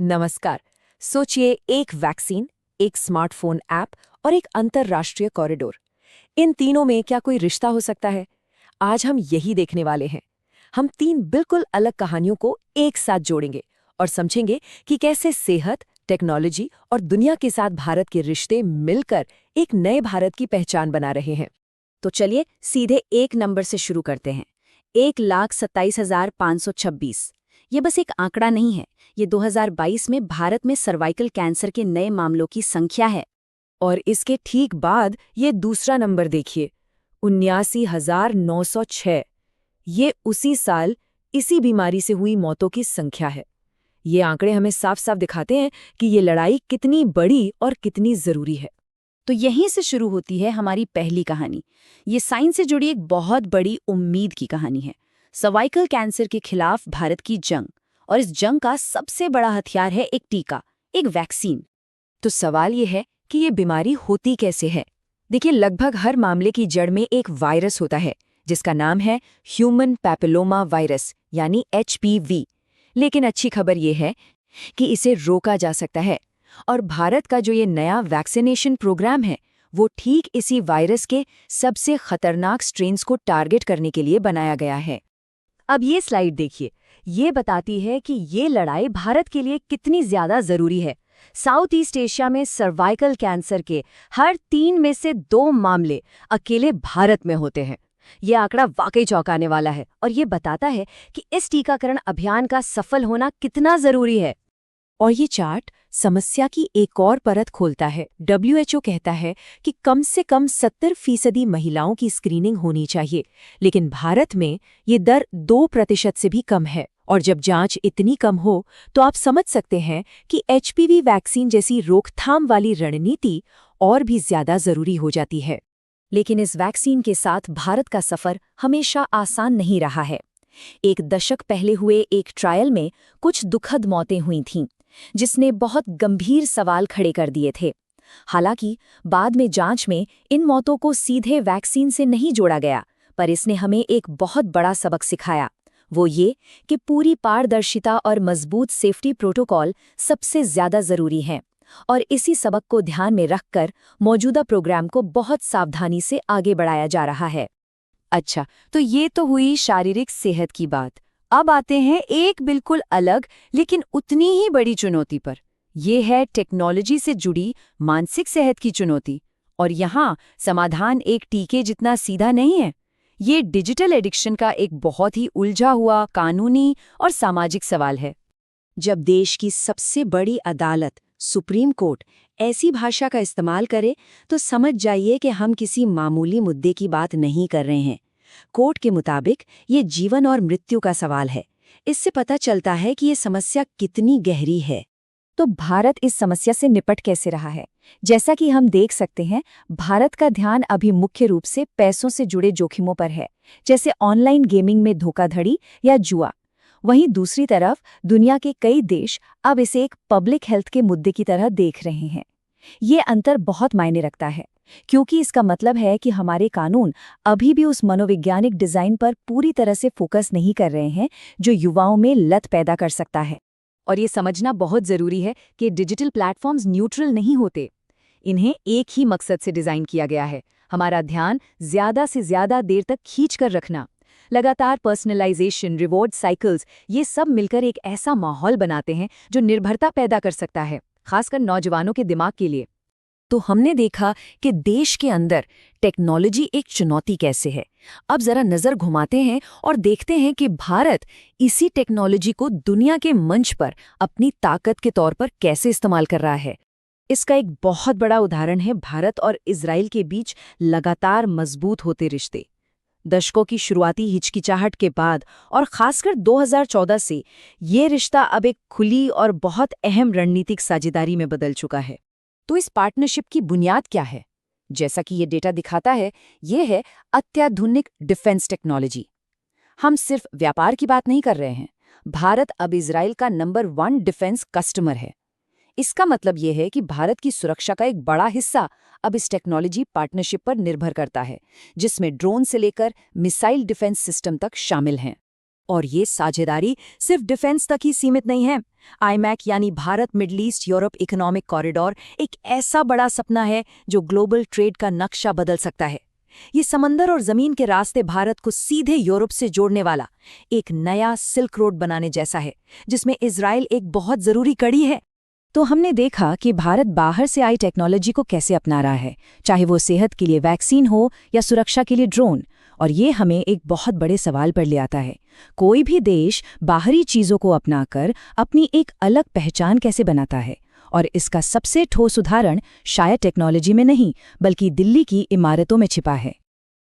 नमस्कार। सोचिए, एक वैक्सीन, एक स्मार्टफोन ऐप और एक अंतर्राष्ट्रीय कॉरिडोर। इन तीनों में क्या कोई रिश्ता हो सकता है? आज हम यही देखने वाले हैं। हम तीन बिल्कुल अलग कहानियों को एक साथ जोड़ेंगे और समझेंगे कि कैसे सेहत, टेक्नोलॉजी और दुनिया के साथ भारत के रिश्ते मिलकर एक नए भारत की पहचान बना रहे हैं। तो चलिए सीधे एक नंबर से शुरू करते हैं। 1,27,526। ये बस एक आंकड़ा नहीं है, ये 2022 में भारत में सर्वाइकल कैंसर के नए मामलों की संख्या है। और इसके ठीक बाद ये दूसरा नंबर देखिए, 79,906। ये उसी साल इसी बीमारी से हुई मौतों की संख्या है। ये आंकड़े हमें साफ साफ दिखाते हैं कि ये लड़ाई कितनी बड़ी और कितनी जरूरी है। तो यहीं से शुरू होती है हमारी पहली कहानी। ये साइंस से जुड़ी एक बहुत बड़ी उम्मीद की कहानी है। सर्वाइकल कैंसर के खिलाफ भारत की जंग, और इस जंग का सबसे बड़ा हथियार है एक टीका, एक वैक्सीन। तो सवाल ये है कि ये बीमारी होती कैसे है। देखिए, लगभग हर मामले की जड़ में एक वायरस होता है जिसका नाम है ह्यूमन पैपिलोमा वायरस यानी HPV। लेकिन अच्छी खबर ये है कि इसे रोका जा सकता है। और भारत का जो ये नया वैक्सीनेशन प्रोग्राम है वो ठीक इसी वायरस के सबसे खतरनाक स्ट्रेन्स को टारगेट करने के लिए बनाया गया है। अब ये स्लाइड देखिए, ये बताती है कि ये लड़ाई भारत के लिए कितनी ज्यादा जरूरी है। साउथ ईस्ट एशिया में सर्वाइकल कैंसर के हर 3 में से 2 मामले अकेले भारत में होते हैं। ये आंकड़ा वाकई चौंकाने वाला है और ये बताता है कि इस टीकाकरण अभियान का सफल होना कितना जरूरी है। और ये चार्ट समस्या की एक और परत खोलता है। WHO कहता है कि कम से कम 70% महिलाओं की स्क्रीनिंग होनी चाहिए, लेकिन भारत में ये दर 2% से भी कम है। और जब जांच इतनी कम हो तो आप समझ सकते हैं कि HPV वैक्सीन जैसी रोकथाम वाली रणनीति और भी ज्यादा जरूरी हो जाती है। लेकिन इस वैक्सीन के साथ भारत का सफर हमेशा आसान नहीं रहा है। एक दशक पहले हुए एक ट्रायल में कुछ दुखद मौतें हुई थीं, जिसने बहुत गंभीर सवाल खड़े कर दिए थे। हालांकि बाद में जांच में इन मौतों को सीधे वैक्सीन से नहीं जोड़ा गया, पर इसने हमें एक बहुत बड़ा सबक सिखाया। वो ये कि पूरी पारदर्शिता और मजबूत सेफ्टी प्रोटोकॉल सबसे ज्यादा जरूरी हैं। और इसी सबक को ध्यान में रखकर मौजूदा प्रोग्राम को बहुत सावधानी से आगे बढ़ाया जा रहा है। अच्छा, तो ये तो हुई शारीरिक सेहत की बात। अब आते हैं एक बिल्कुल अलग लेकिन उतनी ही बड़ी चुनौती पर। ये है टेक्नोलॉजी से जुड़ी मानसिक सेहत की चुनौती। और यहाँ समाधान एक टीके जितना सीधा नहीं है। ये डिजिटल एडिक्शन का एक बहुत ही उलझा हुआ कानूनी और सामाजिक सवाल है। जब देश की सबसे बड़ी अदालत सुप्रीम कोर्ट ऐसी भाषा का इस्तेमाल करे तो समझ जाइए कि हम किसी मामूली मुद्दे की बात नहीं कर रहे हैं। कोर्ट के मुताबिक ये जीवन और मृत्यु का सवाल है। इससे पता चलता है कि ये समस्या कितनी गहरी है। तो भारत इस समस्या से निपट कैसे रहा है? जैसा कि हम देख सकते हैं, भारत का ध्यान अभी मुख्य रूप से पैसों से जुड़े जोखिमों पर है, जैसे ऑनलाइन गेमिंग में धोखाधड़ी या जुआ। वहीं दूसरी तरफ दुनिया के कई देश अब इसे एक पब्लिक हेल्थ के मुद्दे की तरह देख रहे हैं। ये अंतर बहुत मायने रखता है, क्योंकि इसका मतलब है कि हमारे कानून अभी भी उस मनोवैज्ञानिक डिजाइन पर पूरी तरह से फोकस नहीं कर रहे हैं जो युवाओं में लत पैदा कर सकता है। और ये समझना बहुत जरूरी है कि डिजिटल प्लेटफॉर्म्स न्यूट्रल नहीं होते। इन्हें एक ही मकसद से डिजाइन किया गया है, हमारा ध्यान ज्यादा से ज्यादा देर तक खींच कर रखना। लगातार पर्सनलाइजेशन, रिवॉर्ड साइकिल्स, ये सब मिलकर एक ऐसा माहौल बनाते हैं जो निर्भरता पैदा कर सकता है, खासकर नौजवानों के दिमाग के लिए। तो हमने देखा कि देश के अंदर टेक्नोलॉजी एक चुनौती कैसे है। अब जरा नजर घुमाते हैं और देखते हैं कि भारत इसी टेक्नोलॉजी को दुनिया के मंच पर अपनी ताकत के तौर पर कैसे इस्तेमाल कर रहा है। इसका एक बहुत बड़ा उदाहरण है भारत और इजराइल के बीच लगातार मजबूत होते रिश्ते। दशकों की शुरुआती हिचकिचाहट के बाद और खासकर 2014 से ये रिश्ता अब एक खुली और बहुत अहम रणनीतिक साझेदारी में बदल चुका है। तो इस पार्टनरशिप की बुनियाद क्या है? जैसा कि ये डेटा दिखाता है, ये है अत्याधुनिक डिफेंस टेक्नोलॉजी। हम सिर्फ व्यापार की बात नहीं कर रहे हैं। भारत अब इजराइल का नंबर 1 डिफेंस कस्टमर है। इसका मतलब ये है कि भारत की सुरक्षा का एक बड़ा हिस्सा अब इस टेक्नोलॉजी पार्टनरशिप पर निर्भर करता है, जिसमें ड्रोन से लेकर मिसाइल डिफेंस सिस्टम तक शामिल हैं। और ये साझेदारी सिर्फ डिफेंस तक ही सीमित नहीं है। आईमैक यानी Bharat middle east Europe economic corridor एक ऐसा बड़ा सपना है जो ग्लोबल ट्रेड का नक्शा बदल सकता है। ये समंदर और जमीन के रास्ते भारत को सीधे यूरोप से जोड़ने वाला एक नया सिल्क रोड बनाने जैसा है, जिसमें इजराइल एक बहुत जरूरी कड़ी है। तो हमने देखा कि भारत बाहर से आई टेक्नोलॉजी को कैसे अपना रहा है, चाहे वो सेहत के लिए वैक्सीन हो या सुरक्षा के लिए ड्रोन। और ये हमें एक बहुत बड़े सवाल पर ले आता है, कोई भी देश बाहरी चीजों को अपनाकर अपनी एक अलग पहचान कैसे बनाता है। और इसका सबसे ठोस उदाहरण शायद टेक्नोलॉजी में नहीं, बल्कि दिल्ली की इमारतों में छिपा है।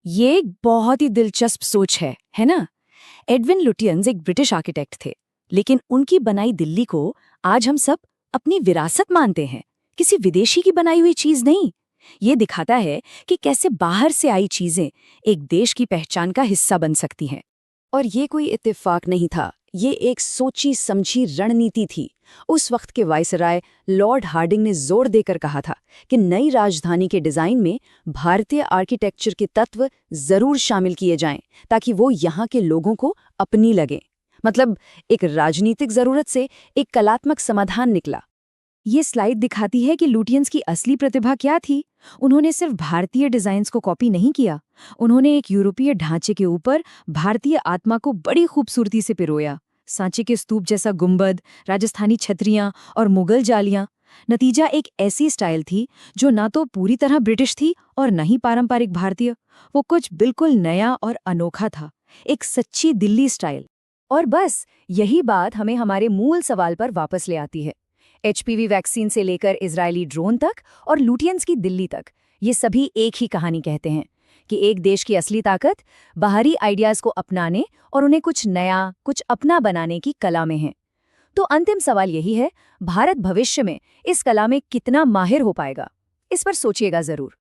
ये एक बहुत ही दिलचस्प सोच है ना? एडविन लुटियंस एक ब्रिटिश आर्किटेक्ट थे, लेकिन उनकी बनाई दिल्ली को आज हम सब अपनी विरासत मानते हैं, किसी विदेशी की बनाई हुई चीज नहीं। ये दिखाता है कि कैसे बाहर से आई चीजें एक देश की पहचान का हिस्सा बन सकती हैं। और ये कोई इत्तेफाक नहीं था, ये एक सोची समझी रणनीति थी। उस वक्त के वाइसराय लॉर्ड हार्डिंग ने जोर देकर कहा था कि नई राजधानी के डिजाइन में भारतीय आर्किटेक्चर के तत्व जरूर शामिल किए जाएं, ताकि वो यहाँ के लोगों को अपनी लगें। मतलब एक राजनीतिक जरूरत से एक कलात्मक समाधान निकला। ये स्लाइड दिखाती है कि लुटियंस की असली प्रतिभा क्या थी। उन्होंने सिर्फ भारतीय डिजाइन्स को कॉपी नहीं किया, उन्होंने एक यूरोपीय ढांचे के ऊपर भारतीय आत्मा को बड़ी खूबसूरती से पिरोया। सांचे के स्तूप जैसा गुंबद, राजस्थानी छतरियां और मुगल जालियां। नतीजा एक ऐसी स्टाइल थी जो ना तो पूरी तरह ब्रिटिश थी और न ही पारंपरिक भारतीय। वो कुछ बिल्कुल नया और अनोखा था, एक सच्ची दिल्ली स्टाइल। और बस यही बात हमें हमारे मूल सवाल पर वापस ले आती है। HPV वैक्सीन से लेकर इजरायली ड्रोन तक और लुटियंस की दिल्ली तक, ये सभी एक ही कहानी कहते हैं कि एक देश की असली ताकत बाहरी आइडियाज को अपनाने और उन्हें कुछ नया, कुछ अपना बनाने की कला में है। तो अंतिम सवाल यही है, भारत भविष्य में इस कला में कितना माहिर हो पाएगा? इस पर सोचिएगा जरूर।